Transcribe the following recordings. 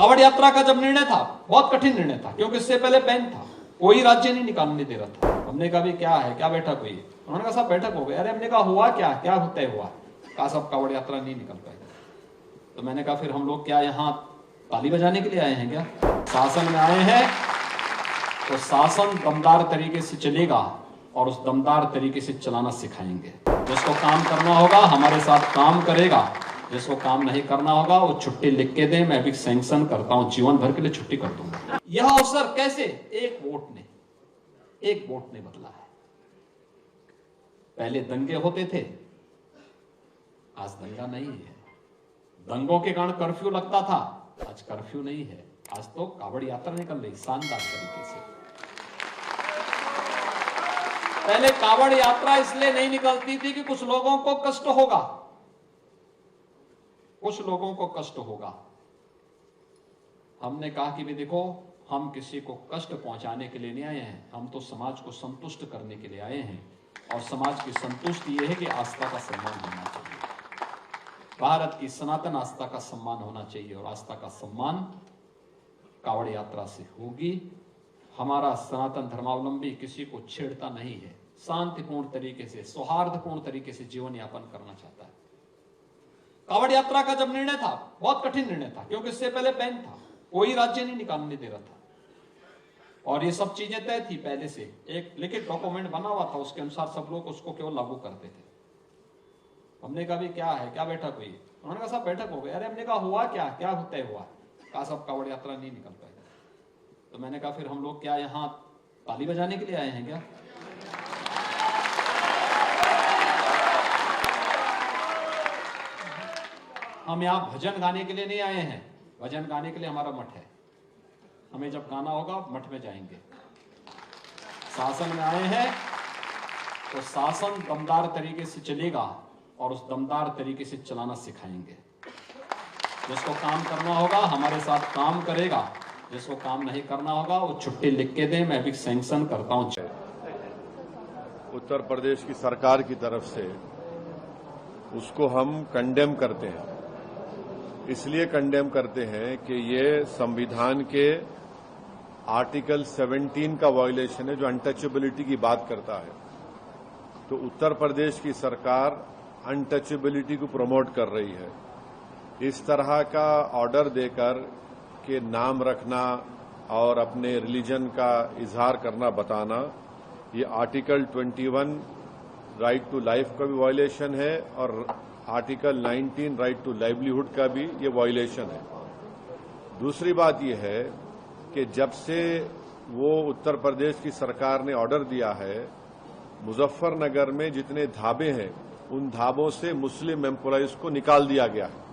कावड़ यात्रा का जब निर्णय था, बहुत कठिन निर्णय था, क्योंकि इससे पहले बैन था, कोई राज्य नहीं निकालने दे रहा था। हमने कहा भी क्या है, क्या बैठक हुई? उन्होंने कहा साहब बैठक हो गई। अरे हमने कहा हुआ क्या, क्या तय हुआ? कहा साहब कावड़ यात्रा नहीं निकल पाएगी। तो मैंने कहा फिर हम लोग क्या यहाँ ताली बजाने के लिए आए हैं क्या? शासन में आए हैं तो शासन दमदार तरीके से चलेगा और उस दमदार तरीके से चलाना सिखाएंगे। जिसको काम करना होगा हमारे साथ काम करेगा, जिसको काम नहीं करना होगा वो छुट्टी लिख के दे, मैं भी सैंक्शन करता हूं, जीवन भर के लिए छुट्टी कर दूंगा। यह अवसर कैसे? एक वोट ने बदला है। पहले दंगे होते थे, आज दंगा नहीं है। दंगों के कारण कर्फ्यू लगता था, आज कर्फ्यू नहीं है। आज तो कावड़ यात्रा निकल रही शानदार तरीके से। पहले कावड़ यात्रा इसलिए नहीं निकलती थी कि कुछ लोगों को कष्ट होगा, कुछ लोगों को कष्ट होगा। हमने कहा कि भी देखो, हम किसी को कष्ट पहुंचाने के लिए नहीं आए हैं, हम तो समाज को संतुष्ट करने के लिए आए हैं। और समाज की संतुष्टि यह है कि आस्था का सम्मान होना चाहिए, भारत की सनातन आस्था का सम्मान होना चाहिए, और आस्था का सम्मान कावड़ यात्रा से होगी। हमारा सनातन धर्मावलंबी किसी को छेड़ता नहीं है, शांतिपूर्ण तरीके से, सौहार्दपूर्ण तरीके से जीवन यापन करना चाहता है। कावड़ यात्रा का जब निर्णय था, बहुत कठिन निर्णय था, क्योंकि इससे पहले बैन था, कोई राज्य नहीं निकालने दे रहा था, और ये सब चीजें तय थी पहले से। एक लिखित डॉक्यूमेंट बना हुआ था, उसके अनुसार सब लोग उसको केवल लागू करते थे। हमने कहा भी क्या है, क्या बैठक हुई? उन्होंने कहा साहब बैठक हो गई। अरे हमने कहा हुआ क्या, क्या तय हुआ? कहा साहब कावड़ यात्रा नहीं निकल पाएगी। तो मैंने कहा फिर हम लोग क्या यहाँ ताली बजाने के लिए आए हैं क्या? हम यहाँ भजन गाने के लिए नहीं आए हैं, भजन गाने के लिए हमारा मठ है। हमें जब गाना होगा मठ में जाएंगे। शासन में आए हैं तो शासन दमदार तरीके से चलेगा और उस दमदार तरीके से चलाना सिखाएंगे। जिसको काम करना होगा हमारे साथ काम करेगा, जिसको काम नहीं करना होगा वो छुट्टी लिख के दे, मैं भी सैंक्शन करता हूं। उत्तर प्रदेश की सरकार की तरफ से उसको हम कंडेम करते हैं। इसलिए कंडेम करते हैं कि ये संविधान के आर्टिकल 17 का वायलेशन है, जो अनटचेबिलिटी की बात करता है। तो उत्तर प्रदेश की सरकार अनटचेबिलिटी को प्रमोट कर रही है। इस तरह का ऑर्डर देकर के नाम रखना और अपने रिलीजन का इजहार करना, बताना, ये आर्टिकल 21 राइट टू लाइफ का भी वायलेशन है और आर्टिकल 19 राइट टू लाइवलीहुड का भी ये वायलेशन है। दूसरी बात ये है कि जब से वो उत्तर प्रदेश की सरकार ने ऑर्डर दिया है, मुजफ्फरनगर में जितने ढाबे हैं उन ढाबों से मुस्लिम एम्प्लॉइज को निकाल दिया गया है।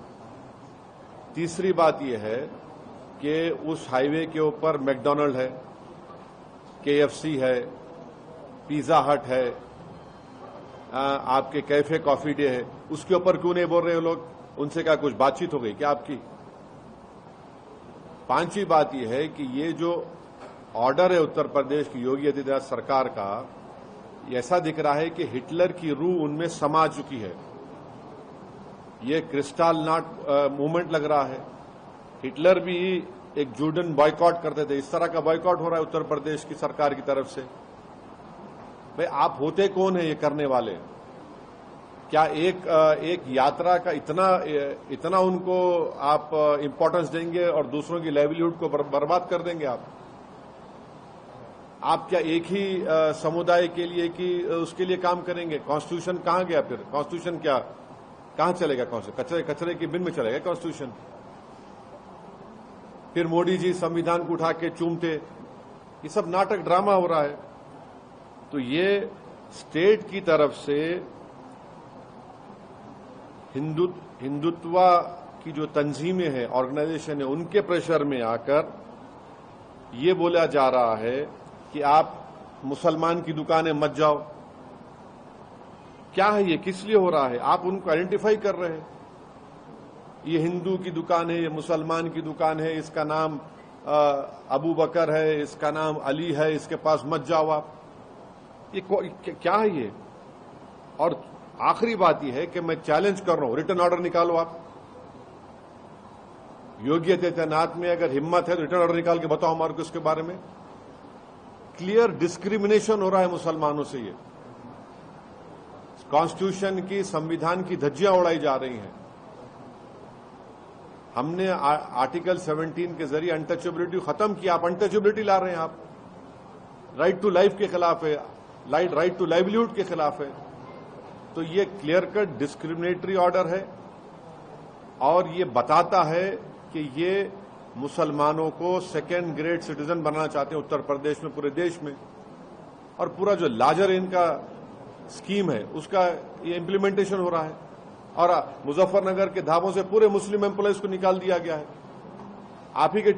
तीसरी बात यह है कि उस हाईवे के ऊपर मैकडॉनल्ड है, KFC है, पिज्जा हट है, आपके कैफे कॉफी डे है, उसके ऊपर क्यों नहीं बोल रहे हो लोग? उनसे क्या कुछ बातचीत हो गई क्या आपकी? पांचवी बात यह है कि ये जो ऑर्डर है उत्तर प्रदेश की योगी आदित्यनाथ सरकार का, ऐसा दिख रहा है कि हिटलर की रूह उनमें समा चुकी है। ये क्रिस्टल नॉट मूवमेंट लग रहा है। हिटलर भी एक जूडन बॉयकॉट करते थे, इस तरह का बॉयकॉट हो रहा है उत्तर प्रदेश की सरकार की तरफ से। भाई आप होते कौन है ये करने वाले? क्या एक यात्रा का इतना उनको आप इंपॉर्टेंस देंगे और दूसरों की लाइवलीहुड को बर्बाद कर देंगे आप क्या एक ही समुदाय के लिए कि उसके लिए काम करेंगे? कॉन्स्टिट्यूशन कहां गया फिर? कॉन्स्टिट्यूशन क्या कहां चलेगा? कचरे की बिन में चलेगा कॉन्स्टिट्यूशन? फिर मोदी जी संविधान को उठा के चूमते। ये सब नाटक ड्रामा हो रहा है। तो ये स्टेट की तरफ से हिंदुत्व की जो तंजीमें हैं, ऑर्गेनाइजेशन है, उनके प्रेशर में आकर ये बोला जा रहा है कि आप मुसलमान की दुकानें मत जाओ। क्या है ये? किस लिए हो रहा है? आप उनको आइडेंटिफाई कर रहे हैं, ये हिंदू की दुकान है, ये मुसलमान की दुकान है, इसका नाम अबू बकर है, इसका नाम अली है, इसके पास मत जाओ आप। ये क्या है ये? और आखिरी बात यह है कि मैं चैलेंज कर रहा हूं, रिटर्न ऑर्डर निकालो आप। योगी आदित्यनाथ में अगर हिम्मत है तो रिटर्न ऑर्डर निकाल के बताओ हमारे को इसके बारे में। क्लियर डिस्क्रिमिनेशन हो रहा है मुसलमानों से। ये कॉन्स्टिट्यूशन की, संविधान की धज्जियां उड़ाई जा रही हैं। हमने आर्टिकल 17 के जरिए अनटचेबिलिटी खत्म किया, आप अनटचेबिलिटी ला रहे हैं। आप राइट टू लाइफ के खिलाफ है, राइट टू लाइवलीहुड के खिलाफ है। तो ये क्लियर कट डिस्क्रिमिनेटरी ऑर्डर है और ये बताता है कि ये मुसलमानों को सेकेंड ग्रेड सिटीजन बनाना चाहते हैं उत्तर प्रदेश में, पूरे देश में। और पूरा जो लार्जर इनका स्कीम है उसका ये इम्प्लीमेंटेशन हो रहा है। और मुजफ्फरनगर के धाबों से पूरे मुस्लिम एम्प्लॉयज को निकाल दिया गया है। आप ही के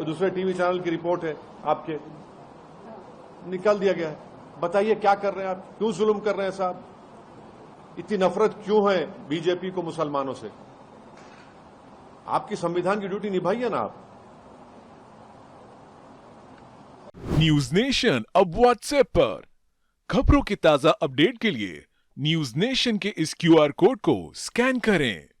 दूसरे टीवी चैनल की रिपोर्ट है, आपके निकाल दिया गया है। बताइए क्या कर रहे हैं आप, क्यों जुल्म कर रहे हैं साहब? इतनी नफरत क्यों है बीजेपी को मुसलमानों से? आपकी संविधान की ड्यूटी निभाइए ना आप। न्यूज नेशन अब व्हाट्सएप पर खबरों के ताजा अपडेट के लिए न्यूज नेशन के इस क्यूआर कोड को स्कैन करें।